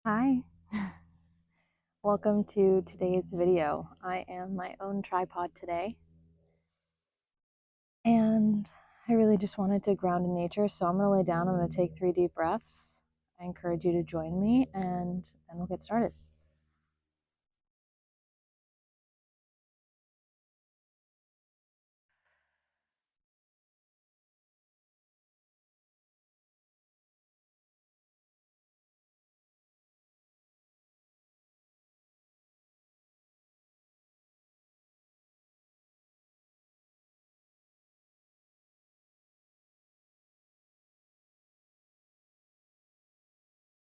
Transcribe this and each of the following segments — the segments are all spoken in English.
Hi, welcome to today's video. I am my own tripod today, and I really just wanted to ground in nature, so I'm going to lay down. I'm going to take 3 deep breaths. I encourage you to join me, and then we'll get started.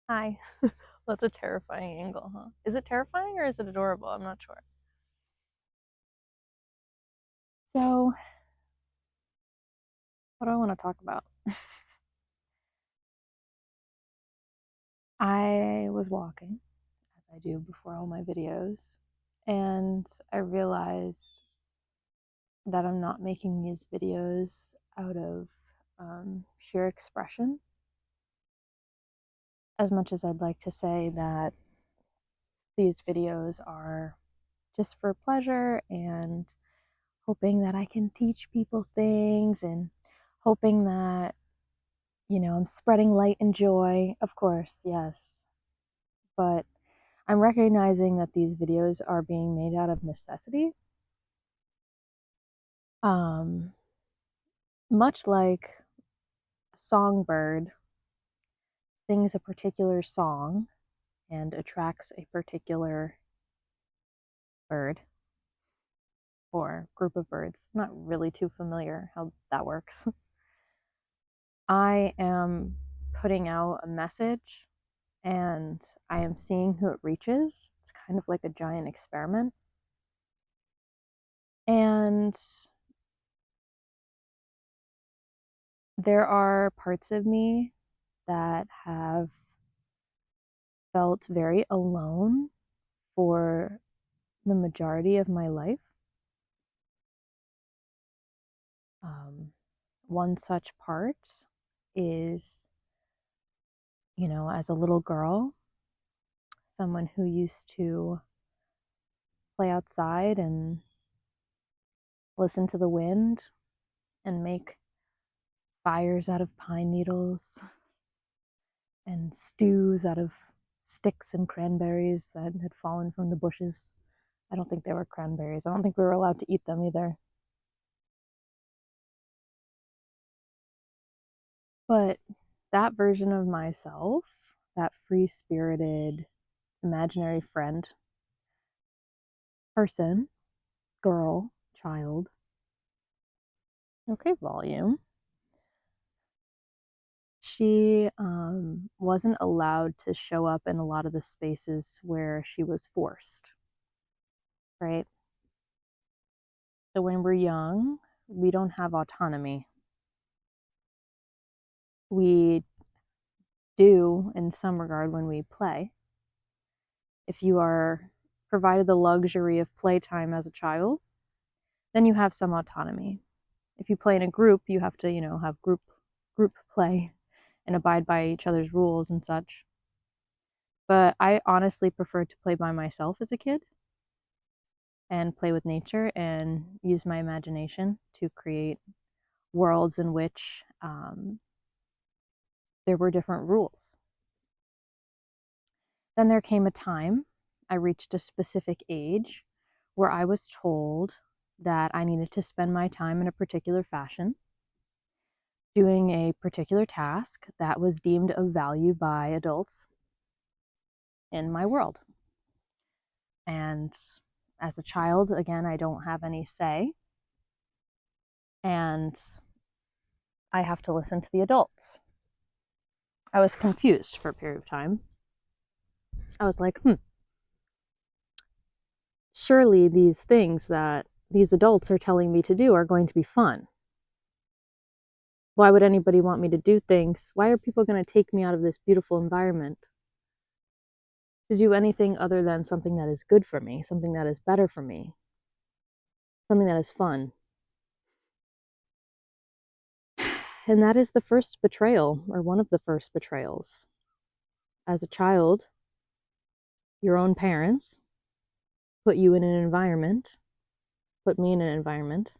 Hi. That's a terrifying angle, huh? Is it terrifying or is it adorable? I'm not sure. So, what do I want to talk about? I was walking, as I do before all my videos, and I realized that I'm not making these videos out of sheer expression, as much as I'd like to say that these videos are just for pleasure and hoping that I can teach people things and hoping that, I'm spreading light and joy. Of course, yes. But I'm recognizing that these videos are being made out of necessity. Um, Much like a songbird sings a particular song and attracts a particular bird or group of birds. I'm not really too familiar how that works. I am putting out a message and I am seeing who it reaches. It's kind of like a giant experiment. And there are parts of me that have felt very alone for the majority of my life. One such part is, as a little girl, someone who used to play outside and listen to the wind and make fires out of pine needles and stews out of sticks and cranberries that had fallen from the bushes. I don't think they were cranberries. I don't think we were allowed to eat them either. But that version of myself, that free spirited, imaginary friend, person, girl, child, okay, volume, she wasn't allowed to show up in a lot of the spaces where she was forced, right? So when we're young, we don't have autonomy. We do in some regard when we play. If you are provided the luxury of playtime as a child, then you have some autonomy. If you play in a group, you have to, have group play and abide by each other's rules and such. But I honestly preferred to play by myself as a kid and play with nature and use my imagination to create worlds in which there were different rules. Then there came a time, I reached a specific age, where I was told that I needed to spend my time in a particular fashion, doing a particular task that was deemed of value by adults in my world. And as a child, again, I don't have any say. And I have to listen to the adults. I was confused for a period of time. I was like, surely these things that these adults are telling me to do are going to be fun. Why would anybody want me to do things? Why are people going to take me out of this beautiful environment to do anything other than something that is good for me, something that is better for me, something that is fun? And that is the first betrayal, or one of the first betrayals. As a child, Your own parents put you in an environment, put me in an environment,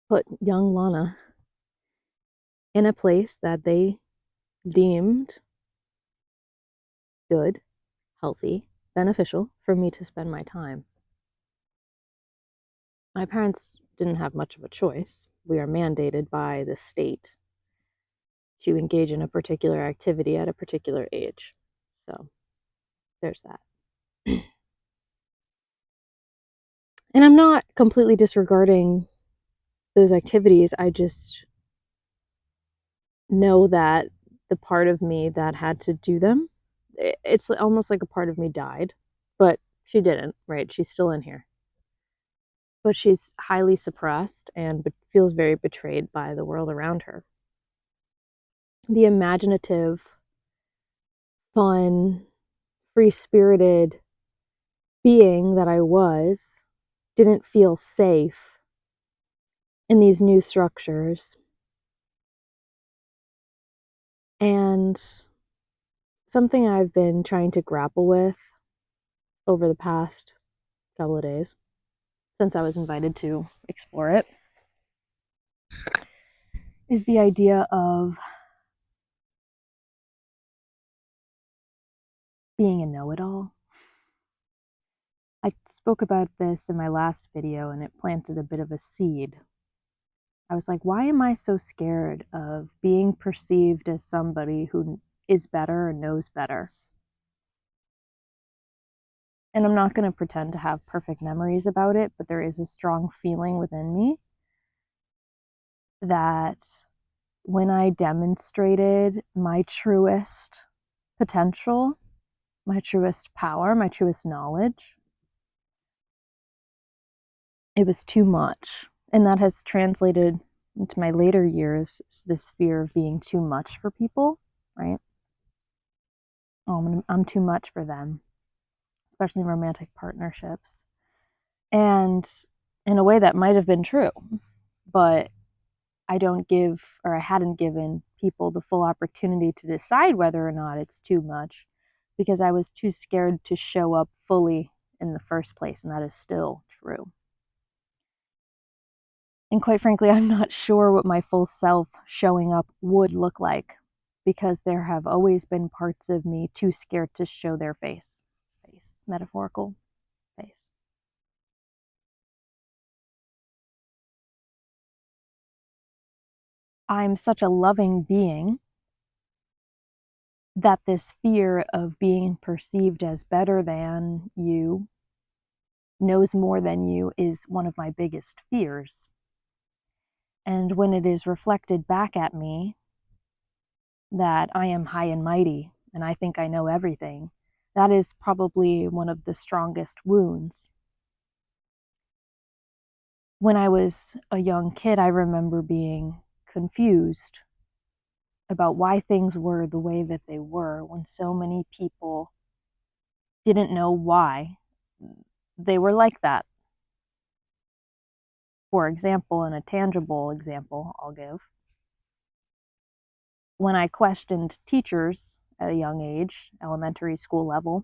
put young Lana in a place that they deemed good, healthy, beneficial for me to spend my time. My parents didn't have much of a choice. We are mandated by the state to engage in a particular activity at a particular age. So there's that. And I'm not completely disregarding those activities. I just know that the part of me that had to do them, it's almost like a part of me died, but she didn't, right? She's still in here. But she's highly suppressed and feels very betrayed by the world around her. The imaginative, fun, free-spirited being that I was didn't feel safe in these new structures. And something I've been trying to grapple with over the past couple of days, since I was invited to explore it, is the idea of being a know-it-all. I spoke about this in my last video and it planted a bit of a seed. I was like, why am I so scared of being perceived as somebody who is better and knows better? And I'm not going to pretend to have perfect memories about it, but there is a strong feeling within me that when I demonstrated my truest potential, my truest power, my truest knowledge, it was too much. And that has translated into my later years, this fear of being too much for people, right? Oh, I'm too much for them, especially in romantic partnerships. And in a way that might have been true, but I don't give, or I hadn't given people the full opportunity to decide whether or not it's too much because I was too scared to show up fully in the first place, and that is still true. And quite frankly, I'm not sure what my full self showing up would look like because there have always been parts of me too scared to show their face, metaphorical face. I'm such a loving being that this fear of being perceived as better than you, knows more than you, is one of my biggest fears. And when it is reflected back at me that I am high and mighty and I think I know everything, that is probably one of the strongest wounds. When I was a young kid, I remember being confused about why things were the way that they were when so many people didn't know why they were like that. For example, and a tangible example I'll give, when I questioned teachers at a young age, elementary school level,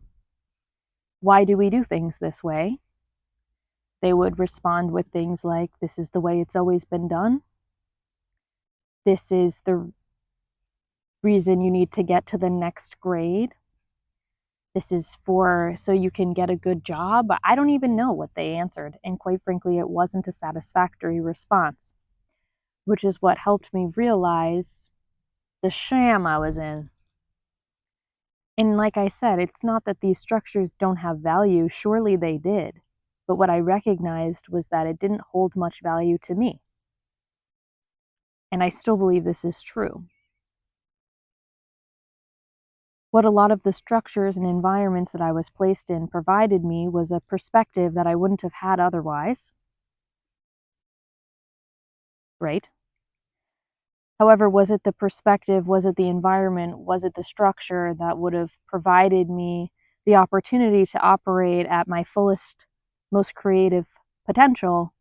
why do we do things this way? They would respond with things like, this is the way it's always been done. This is the reason you need to get to the next grade. This is so you can get a good job. I don't even know what they answered. And quite frankly, it wasn't a satisfactory response, which is what helped me realize the sham I was in. And like I said, it's not that these structures don't have value. Surely they did. But what I recognized was that it didn't hold much value to me. And I still believe this is true. What a lot of the structures and environments that I was placed in provided me was a perspective that I wouldn't have had otherwise. Right? However, was it the perspective, was it the environment, was it the structure that would have provided me the opportunity to operate at my fullest, most creative potential?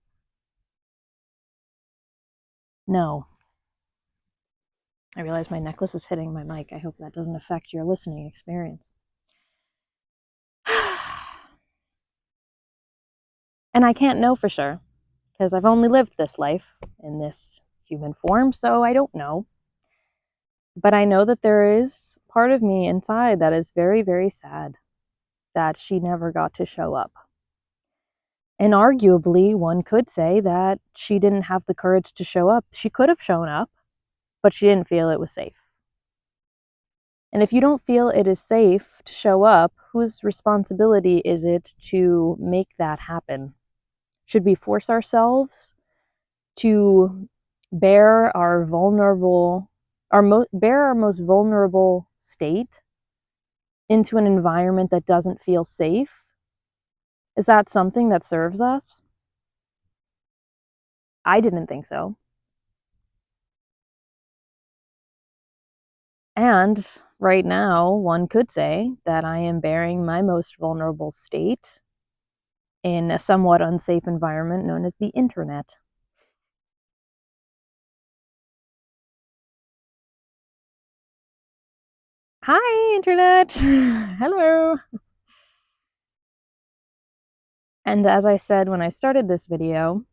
No. I realize my necklace is hitting my mic. I hope that doesn't affect your listening experience. And I can't know for sure because I've only lived this life in this human form, so I don't know. But I know that there is part of me inside that is very, very sad that she never got to show up. And arguably, one could say that she didn't have the courage to show up. She could have shown up, but she didn't feel it was safe. And if you don't feel it is safe to show up, whose responsibility is it to make that happen? Should we force ourselves to bear our bear our most vulnerable state into an environment that doesn't feel safe? Is that something that serves us? I didn't think so. And right now, one could say that I am bearing my most vulnerable state in a somewhat unsafe environment known as the internet. Hi, internet! Hello! And as I said when I started this video,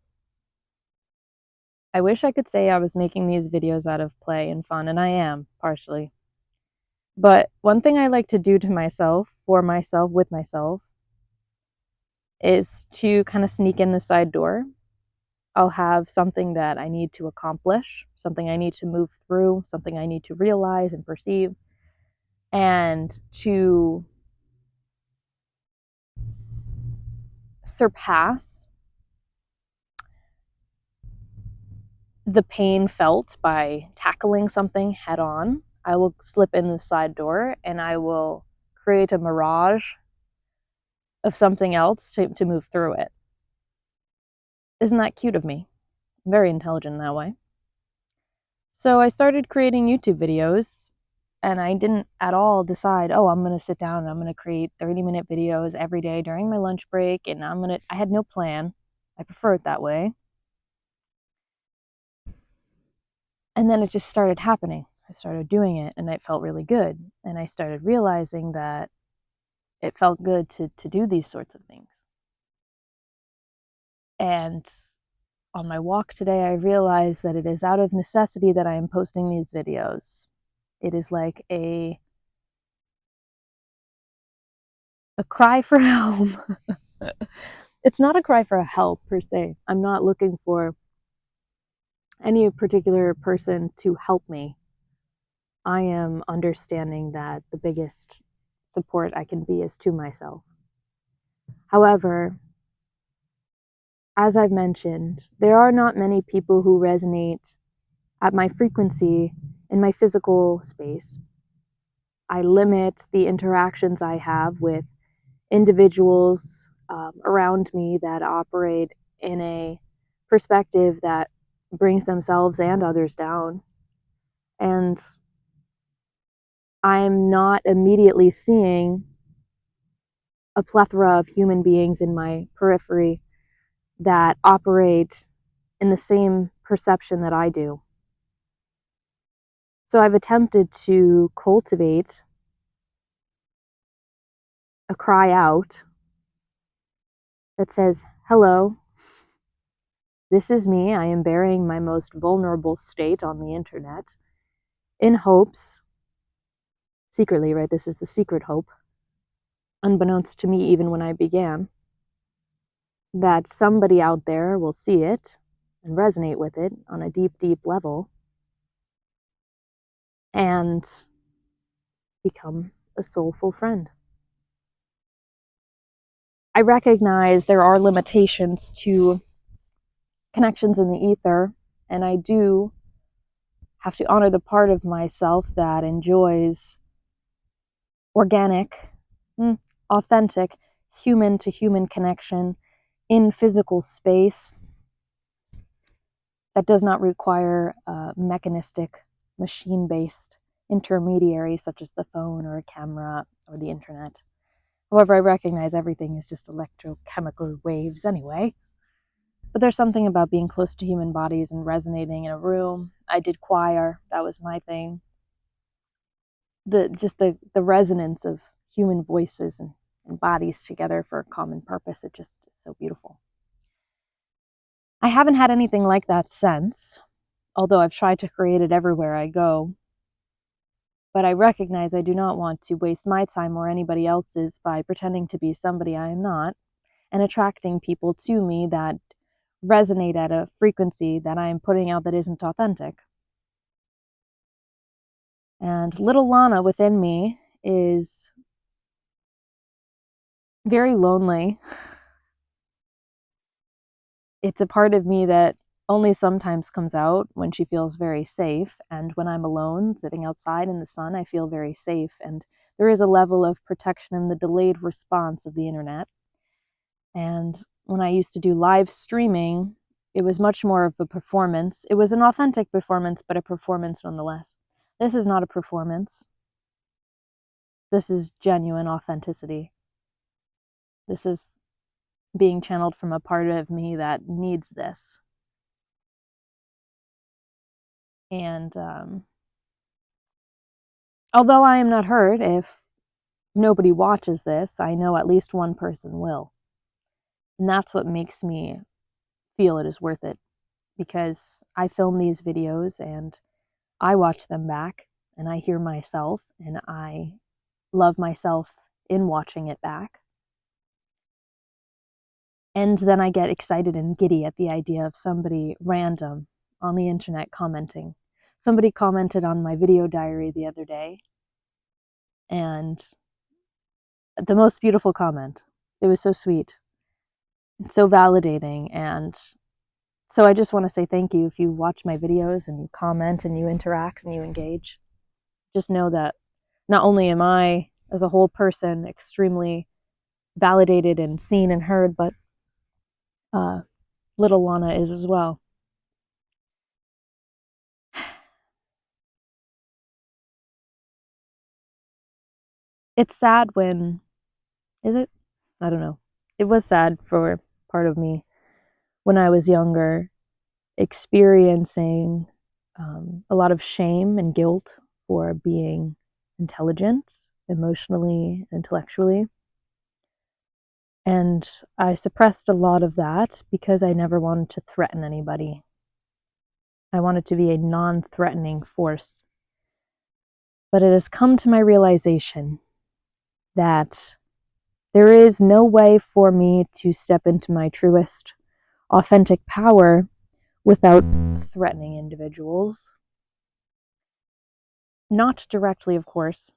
I wish I could say I was making these videos out of play and fun, and I am, partially. But one thing I like to do to myself, for myself, with myself, is to kind of sneak in the side door. I'll have something that I need to accomplish, something I need to move through, something I need to realize and perceive, and to surpass the pain felt by tackling something head on. I will slip in the side door and I will create a mirage of something else to move through it. Isn't that cute of me? I'm very intelligent in that way. So I started creating YouTube videos, and I didn't at all decide, oh, I'm going to sit down and I'm going to create 30-minute videos every day during my lunch break, and I had no plan. I prefer it that way. And then it just started happening. I started doing it and it felt really good. And I started realizing that it felt good to do these sorts of things. And on my walk today, I realized that it is out of necessity that I am posting these videos. It is like a cry for help. It's not a cry for help per se. I'm not looking for any particular person to help me. I am understanding that the biggest support I can be is to myself. However, as I've mentioned, there are not many people who resonate at my frequency in my physical space. I limit the interactions I have with individuals around me that operate in a perspective that brings themselves and others down. And I'm not immediately seeing a plethora of human beings in my periphery that operate in the same perception that I do. So I've attempted to cultivate a cry out that says, hello, this is me. I am bearing my most vulnerable state on the internet in hopes, secretly, right? This is the secret hope, unbeknownst to me even when I began, that somebody out there will see it and resonate with it on a deep, deep level and become a soulful friend. I recognize there are limitations to connections in the ether, and I do have to honor the part of myself that enjoys organic, authentic, human to human connection in physical space that does not require mechanistic, machine-based intermediaries such as the phone or a camera or the internet. However, I recognize everything is just electrochemical waves anyway. But there's something about being close to human bodies and resonating in a room. I did choir, that was my thing. The resonance of human voices and bodies together for a common purpose, it just is so beautiful. I haven't had anything like that since, although I've tried to create it everywhere I go. But I recognize I do not want to waste my time or anybody else's by pretending to be somebody I am not and attracting people to me that resonate at a frequency that I am putting out that isn't authentic. And little Lana within me is very lonely. It's a part of me that only sometimes comes out when she feels very safe. And when I'm alone, sitting outside in the sun, I feel very safe. And there is a level of protection in the delayed response of the internet. And when I used to do live streaming, it was much more of a performance. It was an authentic performance, but a performance nonetheless. This is not a performance. This is genuine authenticity. This is being channeled from a part of me that needs this. And although I am not hurt if nobody watches this, I know at least one person will. And that's what makes me feel it is worth it, because I film these videos and I watch them back and I hear myself and I love myself in watching it back. And then I get excited and giddy at the idea of somebody random on the internet commenting. Somebody commented on my video diary the other day, and the most beautiful comment. It was so sweet, so validating, and so I just want to say thank you if you watch my videos and you comment and you interact and you engage. Just know that not only am I, as a whole person, extremely validated and seen and heard, but little Lana is as well. It's sad when, is it? I don't know. It was sad for part of me when I was younger, experiencing a lot of shame and guilt for being intelligent, emotionally, intellectually. And I suppressed a lot of that because I never wanted to threaten anybody. I wanted to be a non-threatening force. But it has come to my realization that there is no way for me to step into my truest, authentic power without threatening individuals. Not directly, of course.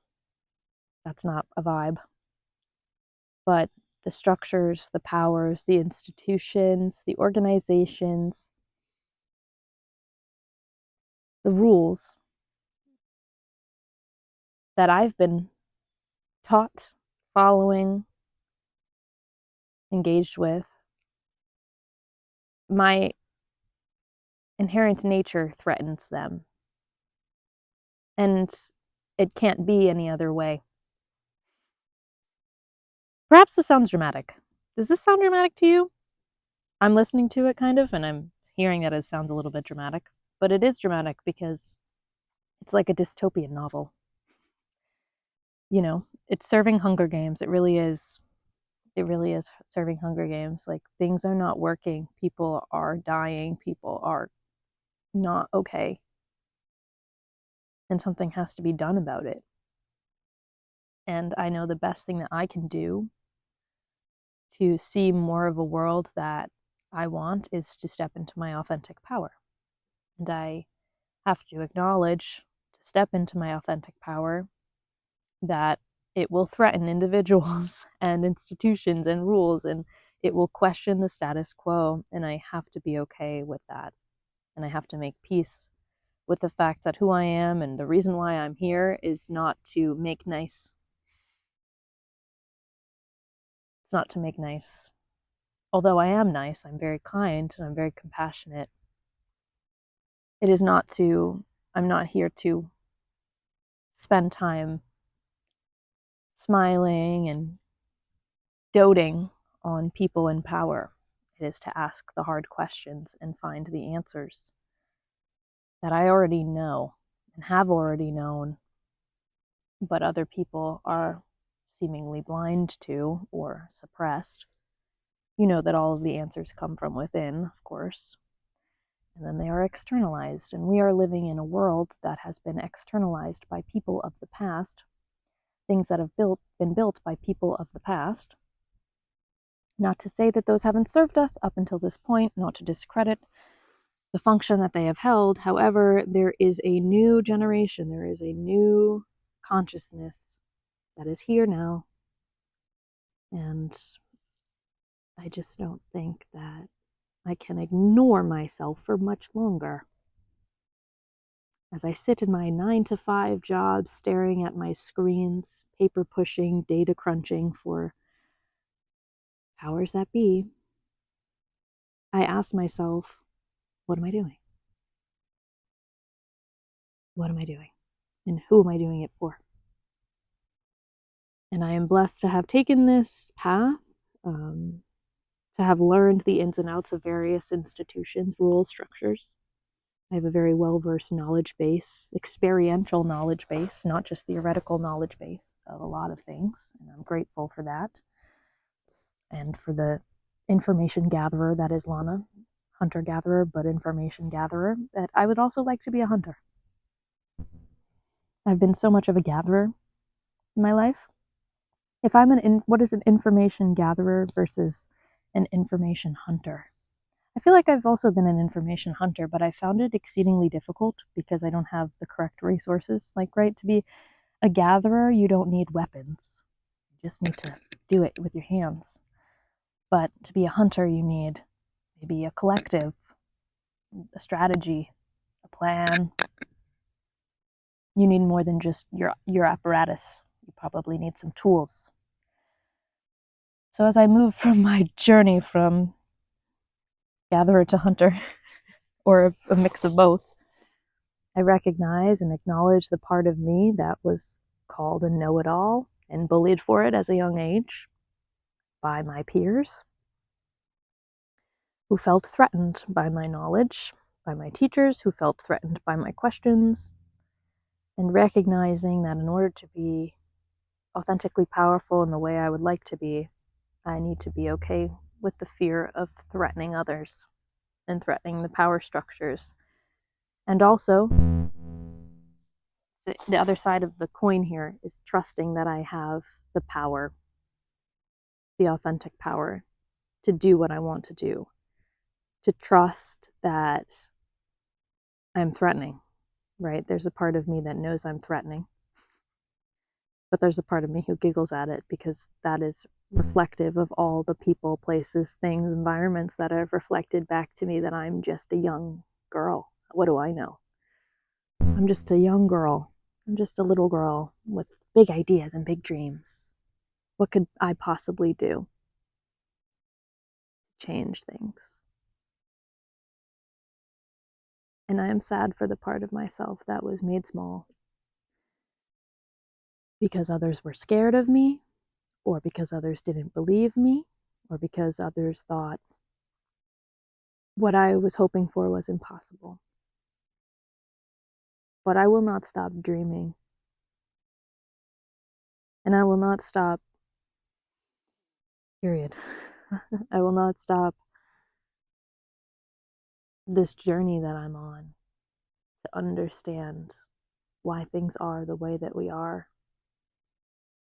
That's not a vibe. But the structures, the powers, the institutions, the organizations, the rules that I've been taught, following, engaged with, my inherent nature threatens them. And it can't be any other way. Perhaps this sounds dramatic. Does this sound dramatic to you? I'm listening to it kind of, and I'm hearing that it sounds a little bit dramatic. But it is dramatic because it's like a dystopian novel. You know, it's serving Hunger Games. It really is. It really is serving Hunger Games. Like, things are not working. People are dying. People are not okay. And something has to be done about it. And I know the best thing that I can do to see more of a world that I want is to step into my authentic power. And I have to acknowledge, to step into my authentic power, that it will threaten individuals and institutions and rules, and it will question the status quo. And I have to be okay with that. And I have to make peace with the fact that who I am and the reason why I'm here is not to make nice. It's not to make nice. Although I am nice, I'm very kind and I'm very compassionate. It is not to, I'm not here to spend time smiling and doting on people in power. It is to ask the hard questions and find the answers that I already know and have already known, but other people are seemingly blind to or suppressed. You know that all of the answers come from within, of course, and then they are externalized. And we are living in a world that has been externalized by people of the past, things that have been built by people of the past. Not to say that those haven't served us up until this point, not to discredit the function that they have held. However, there is a new generation, there is a new consciousness that is here now. And I just don't think that I can ignore myself for much longer. As I sit in my 9-to-5 job, staring at my screens, paper pushing, data crunching for powers that be, I ask myself, what am I doing? What am I doing? And who am I doing it for? And I am blessed to have taken this path, to have learned the ins and outs of various institutions, rules, structures. I have a very well-versed knowledge base, experiential knowledge base, not just theoretical knowledge base of a lot of things, and I'm grateful for that. And for the information gatherer that is Lana, hunter-gatherer, but information gatherer, that I would also like to be a hunter. I've been so much of a gatherer in my life. If I'm what is an information gatherer versus an information hunter? I feel like I've also been an information hunter, but I found it exceedingly difficult because I don't have the correct resources. Like, right, to be a gatherer, you don't need weapons. You just need to do it with your hands. But to be a hunter, you need maybe a collective, a strategy, a plan. You need more than just your apparatus. You probably need some tools. So as I move from my journey from gatherer to hunter, or a mix of both, I recognize and acknowledge the part of me that was called a know-it-all and bullied for it as a young age by my peers, who felt threatened by my knowledge, by my teachers who felt threatened by my questions, and recognizing that in order to be authentically powerful in the way I would like to be, I need to be okay with the fear of threatening others and threatening the power structures. And also, the other side of the coin here is trusting that I have the power, the authentic power, to do what I want to do, to trust that I'm threatening, right? There's a part of me that knows I'm threatening, but there's a part of me who giggles at it because that is reflective of all the people, places, things, environments that have reflected back to me that I'm just a young girl. What do I know? I'm just a young girl. I'm just a little girl with big ideas and big dreams. What could I possibly do to change things? And I am sad for the part of myself that was made small because others were scared of me, or because others didn't believe me, or because others thought what I was hoping for was impossible. But I will not stop dreaming. And I will not stop, period. I will not stop this journey that I'm on to understand why things are the way that we are,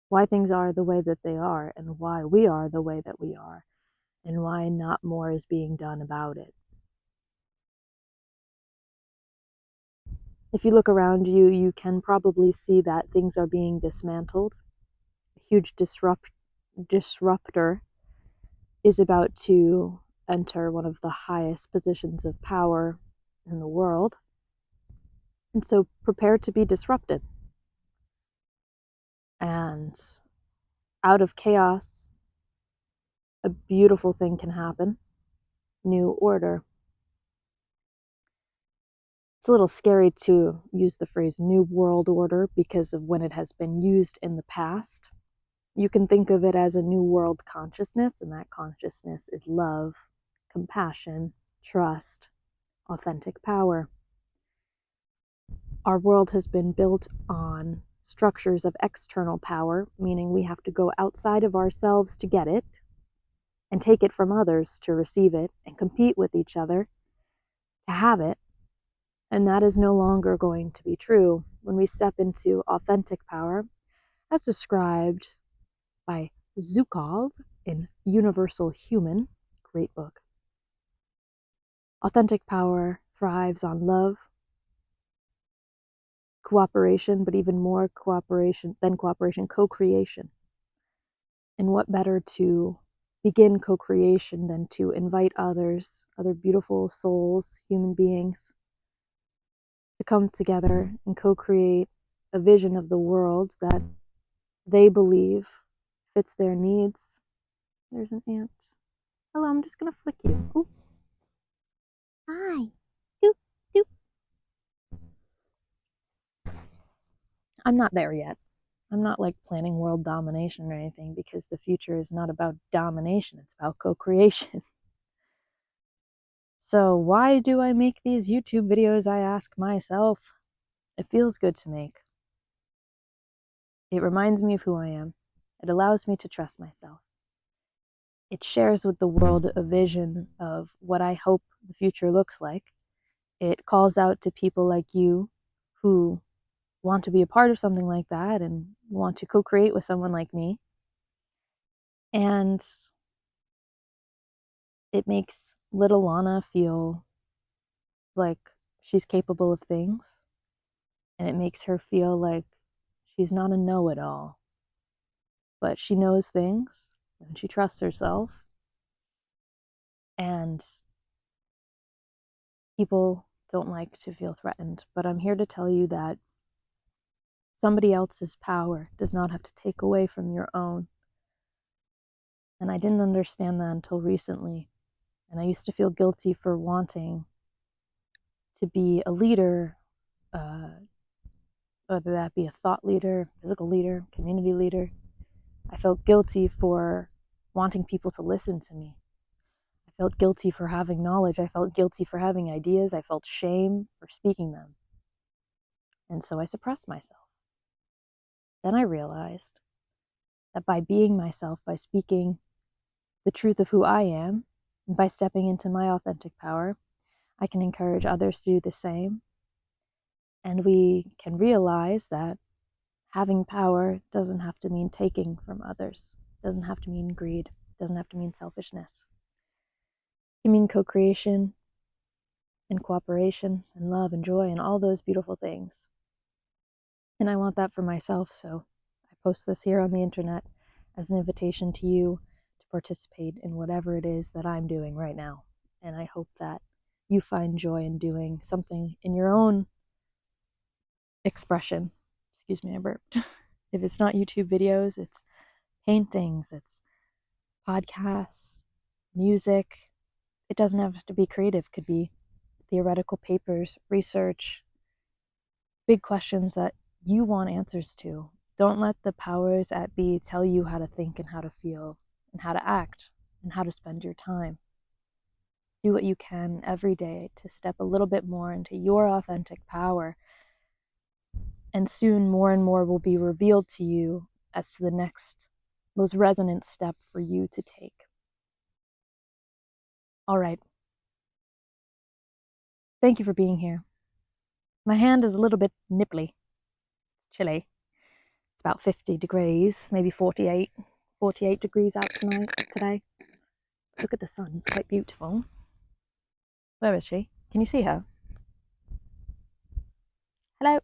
why things are the way that they are, and why we are the way that we are, and why not more is being done about it. If you look around you, you can probably see that things are being dismantled. A huge disruptor is about to enter one of the highest positions of power in the world. And so prepare to be disrupted. And out of chaos, a beautiful thing can happen. New order. It's a little scary to use the phrase new world order because of when it has been used in the past. You can think of it as a new world consciousness, and that consciousness is love, compassion, trust, authentic power. Our world has been built on structures of external power, meaning we have to go outside of ourselves to get it. and take it from others to receive it and compete with each other to have it. And that is no longer going to be true when we step into authentic power, as described by Zukov in Universal Human. Great book. Authentic power thrives on love, cooperation, but even more cooperation than cooperation, co-creation. And what better to begin co-creation than to invite others, other beautiful souls, human beings, to come together and co-create a vision of the world that they believe fits their needs. There's an ant. Hello, I'm just gonna flick you. Ooh. Hi. Doop, doop. I'm not there yet. I'm not like planning world domination or anything, because the future is not about domination, it's about co-creation. So why do I make these YouTube videos, I ask myself? It feels good to make. It reminds me of who I am. It allows me to trust myself. It shares with the world a vision of what I hope the future looks like. It calls out to people like you who want to be a part of something like that and want to co-create with someone like me. And it makes little Lana feel like she's capable of things. And it makes her feel like she's not a know-it-all, but she knows things and she trusts herself. And people don't like to feel threatened, but I'm here to tell you that somebody else's power does not have to take away from your own. And I didn't understand that until recently. And I used to feel guilty for wanting to be a leader, whether that be a thought leader, physical leader, community leader. I felt guilty for wanting people to listen to me. I felt guilty for having knowledge. I felt guilty for having ideas. I felt shame for speaking them. And so I suppressed myself. Then I realized that by being myself, by speaking the truth of who I am, and by stepping into my authentic power, I can encourage others to do the same. And we can realize that having power doesn't have to mean taking from others, doesn't have to mean greed, doesn't have to mean selfishness. It can mean co-creation and cooperation and love and joy and all those beautiful things. And I want that for myself, so I post this here on the internet as an invitation to you to participate in whatever it is that I'm doing right now. And I hope that you find joy in doing something in your own expression. Excuse me, I burped. If it's not YouTube videos, it's paintings, it's podcasts, music. It doesn't have to be creative. It could be theoretical papers, research, big questions that you want answers to. Don't let the powers that be tell you how to think and how to feel and how to act and how to spend your time. Do what you can every day to step a little bit more into your authentic power, and soon more and more will be revealed to you as to the next most resonant step for you to take. All right. Thank you for being here. My hand is a little bit nipply. It's chilly. It's about 50 degrees, maybe 48 degrees out today. Look at the sun, it's quite beautiful. Where is she? Can you see her? Hello?